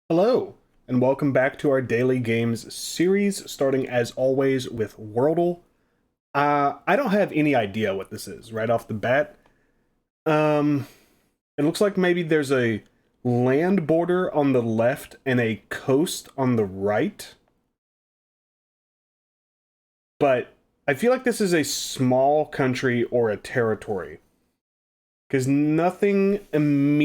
Hello, and welcome back to our Daily Games series, starting as always with Worldle. I don't have any idea what this is right off the bat. Um, it looks like maybe there's a land border on the left and a coast on the right. But I feel like this is a small country or a territory. Because nothing in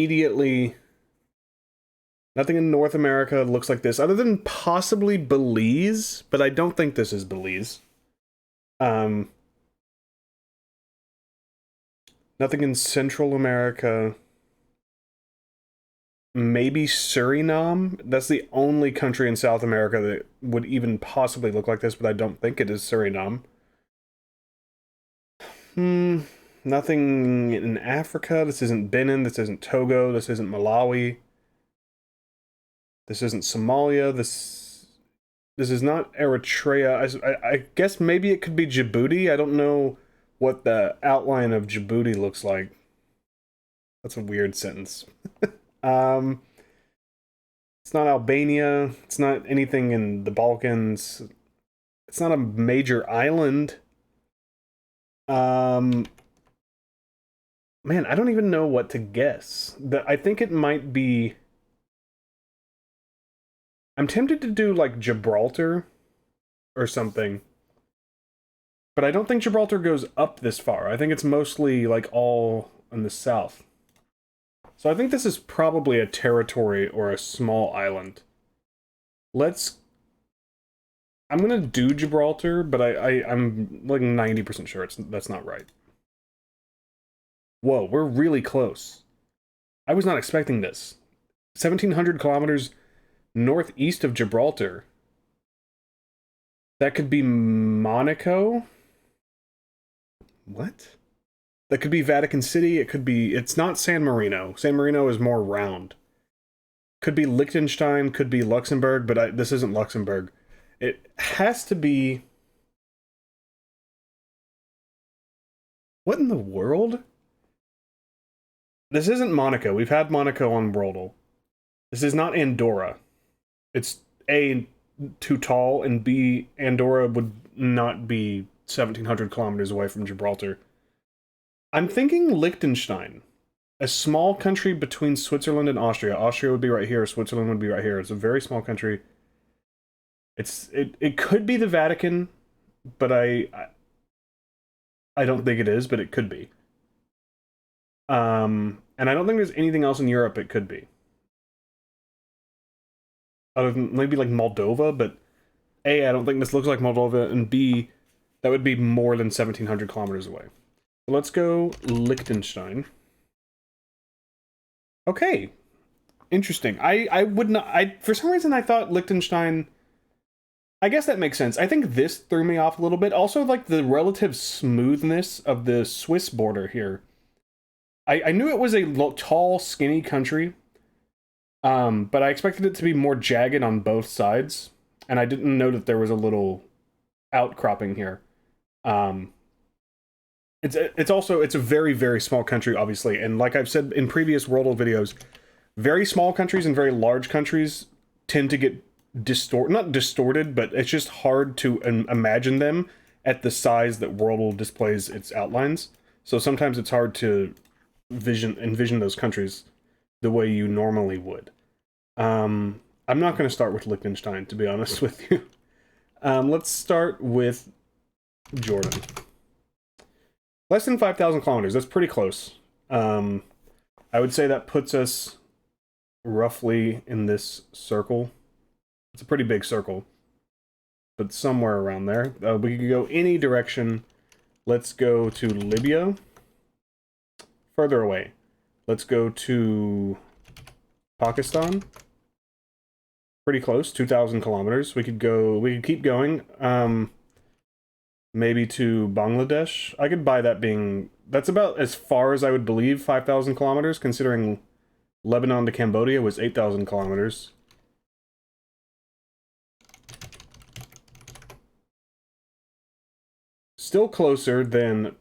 North America looks like this, other than possibly Belize, but I don't think this is Belize. Um, Nothing in Central America. Maybe Suriname. That's the only country in South America that would even possibly look like this, but I don't think it is Suriname. Hmm. Nothing in Africa. This isn't Benin. This isn't Togo. This isn't Malawi. This isn't Somalia. This is not Eritrea. I guess maybe it could be Djibouti. I don't know what the outline of Djibouti looks like. That's a weird sentence. Um, it's not Albania. It's not anything in the Balkans. It's not a major island. Um, man, I don't even know what to guess. I think it might be. I'm tempted to do like Gibraltar or something, but I don't think Gibraltar goes up this far. I think it's mostly like all in the south. So I think this is probably a territory or a small island. Let's. I'm gonna do Gibraltar, but I'm like 90% sure that's not right. Whoa, we're really close. I was not expecting this. 1,700 kilometers northeast of Gibraltar. That could be Monaco? What? That could be Vatican City. It could be. It's not San Marino. San Marino is more round. Could be Liechtenstein. Could be Luxembourg, but this isn't Luxembourg. It has to be. What in the world? This isn't Monaco. We've had Monaco on Worldle. This is not Andorra. It's A, too tall, and B, Andorra would not be 1,700 kilometers away from Gibraltar. I'm thinking Liechtenstein, a small country between Switzerland and Austria. Austria would be right here. Switzerland would be right here. It's a very small country. It could be the Vatican, but I don't think it is, but it could be. And I don't think there's anything else in Europe it could be. Other than maybe like Moldova, but A, I don't think this looks like Moldova, and B, that would be more than 1,700 kilometers away. So let's go Liechtenstein. Okay, interesting. I would not. For some reason I thought Liechtenstein. I guess that makes sense. I think this threw me off a little bit. Also, like the relative smoothness of the Swiss border here. I knew it was a tall, skinny country, but I expected it to be more jagged on both sides, and I didn't know that there was a little outcropping here. Um, it's a very small country, obviously, and like I've said in previous Worldle videos, very small countries and very large countries tend to get not distorted, but it's just hard to imagine them at the size that Worldle displays its outlines. So sometimes it's hard to envision those countries the way you normally would. I'm not going to start with Liechtenstein, to be honest with you. Let's start with Jordan. Less than 5,000 kilometers. That's pretty close. I would say that puts us roughly in this circle. It's a pretty big circle, but somewhere around there. We could go any direction. Let's go to Libya. Further away. Let's go to Pakistan. Pretty close, 2,000 kilometers. We could keep going. Maybe to Bangladesh. I could buy that being... That's about as far as I would believe 5,000 kilometers, considering Lebanon to Cambodia was 8,000 kilometers. Still closer than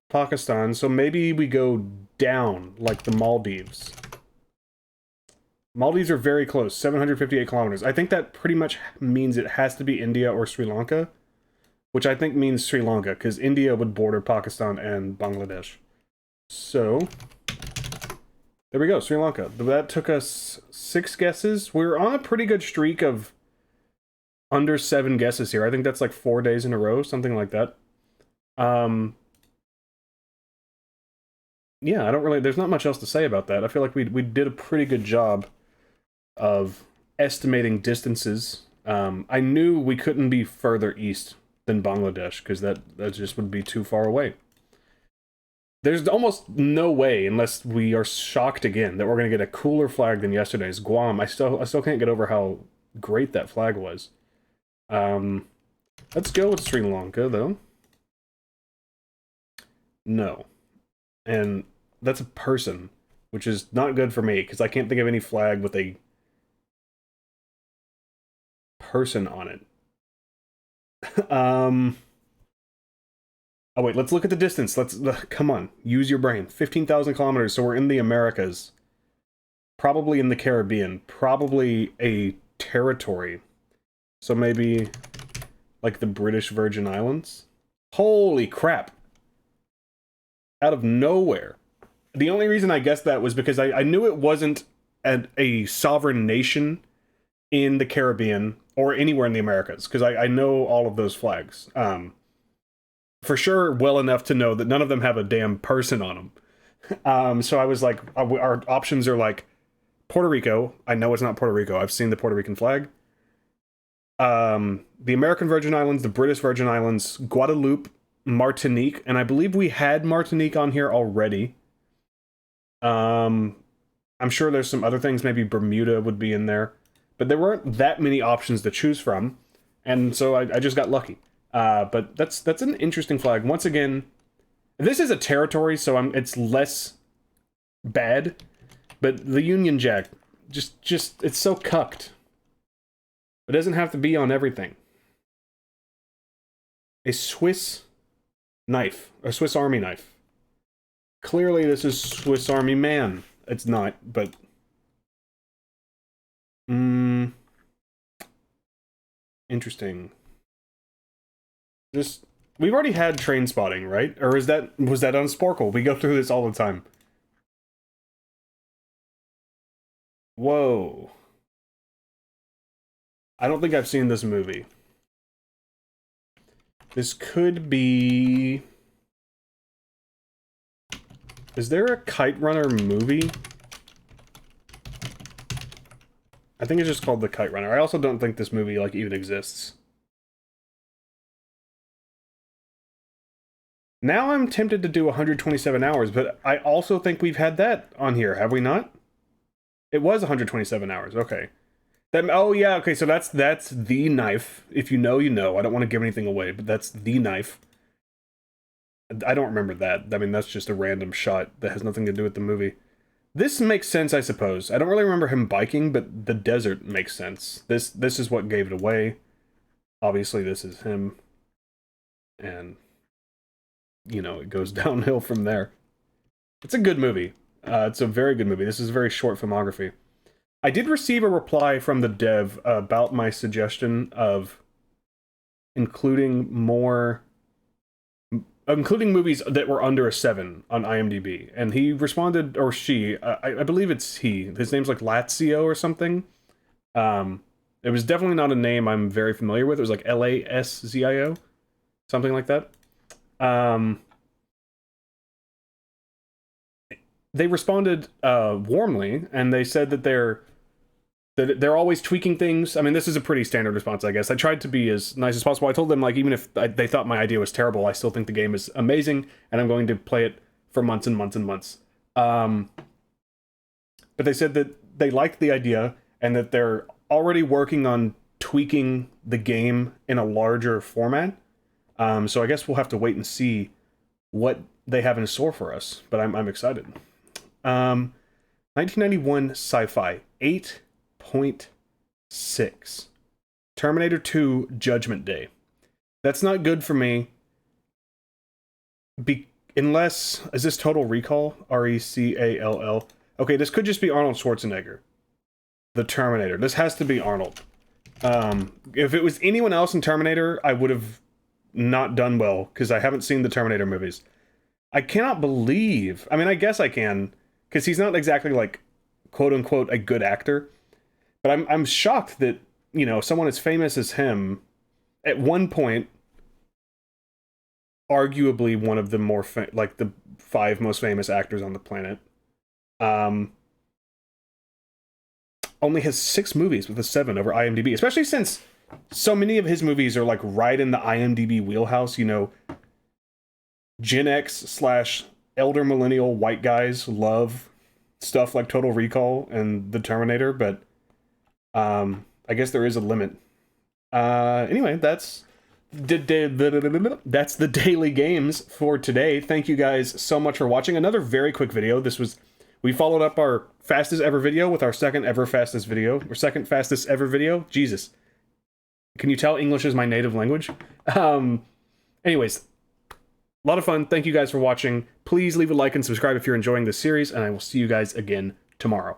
Pakistan, so maybe we go down, like the Maldives. Maldives are very close, 758 kilometers. I think that pretty much means it has to be India or Sri Lanka, which I think means Sri Lanka, because India would border Pakistan and Bangladesh. So, there we go, Sri Lanka. That took us 6 guesses. We're on a pretty good streak of under 7 guesses here. I think that's like 4 days in a row, something like that. Yeah, I don't really, there's not much else to say about that. I feel like we did a pretty good job of estimating distances. I knew we couldn't be further east than Bangladesh, because that just would be too far away. There's almost no way, unless we are shocked again, that we're going to get a cooler flag than yesterday's. Guam, I still can't get over how great that flag was. Let's go with Sri Lanka, though. No. And that's a person, which is not good for me, because I can't think of any flag with a person on it. Oh wait, let's look at the distance. Come on, use your brain. 15,000 kilometers, so we're in the Americas. Probably in the Caribbean. Probably a territory. So maybe like the British Virgin Islands? Holy crap. Out of nowhere. The only reason I guessed that was because I knew it wasn't a sovereign nation in the Caribbean or anywhere in the Americas, because I know all of those flags. For sure, well enough to know that none of them have a damn person on them. So I was like, our options are like Puerto Rico. I know it's not Puerto Rico. I've seen the Puerto Rican flag. The American Virgin Islands, the British Virgin Islands, Guadeloupe, Martinique, and I believe we had Martinique on here already. I'm sure there's some other things. Maybe Bermuda would be in there. But there weren't that many options to choose from, and so I just got lucky. But that's an interesting flag. Once again, this is a territory, so it's less bad. But the Union Jack, just it's so cucked. It doesn't have to be on everything. A Swiss knife, a Swiss Army knife. Clearly, this is Swiss Army man. It's not, but interesting. We've already had train spotting, right? Or was that on Sporkle? We go through this all the time. Whoa. I don't think I've seen this movie. This could be... Is there a Kite Runner movie? I think it's just called The Kite Runner. I also don't think this movie, like, even exists. Now I'm tempted to do 127 hours, but I also think we've had that on here, have we not? It was 127 hours, okay. Oh yeah, okay, so that's the knife. If you know, you know. I don't want to give anything away, but that's the knife. I don't remember that. I mean, that's just a random shot that has nothing to do with the movie. This makes sense, I suppose. I don't really remember him biking, but the desert makes sense. This is what gave it away. Obviously, this is him. And, you know, it goes downhill from there. It's a good movie. It's a very good movie. This is a very short filmography. I did receive a reply from the dev about my suggestion of including movies that were under a 7 on IMDb. And he responded, or she, I believe it's he. His name's like Lazio or something. It was definitely not a name I'm very familiar with. It was like Laszio, something like that. They responded warmly, and they said that they're always tweaking things. I mean, this is a pretty standard response, I guess. I tried to be as nice as possible. I told them, like, even if they thought my idea was terrible, I still think the game is amazing, and I'm going to play it for months and months and months. But they said that they liked the idea, and that they're already working on tweaking the game in a larger format. So I guess we'll have to wait and see what they have in store for us. But I'm excited. 1991 sci-fi, 8.6. Terminator 2 Judgment Day. That's not good for me. Unless... Is this Total Recall? R-E-C-A-L-L. Okay, this could just be Arnold Schwarzenegger. the Terminator. This has to be Arnold. If it was anyone else in Terminator, I would have not done well, because I haven't seen the Terminator movies. I cannot believe... I mean, I guess I can, because he's not exactly, like, quote-unquote, a good actor. But I'm shocked that, you know, someone as famous as him, at one point, arguably one of the more, like, the 5 most famous actors on the planet, only has 6 movies with a 7 over IMDb, especially since so many of his movies are, like, right in the IMDb wheelhouse. You know, Gen X / elder millennial white guys love stuff like Total Recall and The Terminator, but I guess there is a limit. Anyway, that's the daily games for today. Thank you guys so much for watching. Another very quick video. We followed up our fastest ever video with our second fastest ever video. Jesus. Can you tell English is my native language? Anyways, a lot of fun. Thank you guys for watching. Please leave a like and subscribe if you're enjoying this series, and I will see you guys again tomorrow.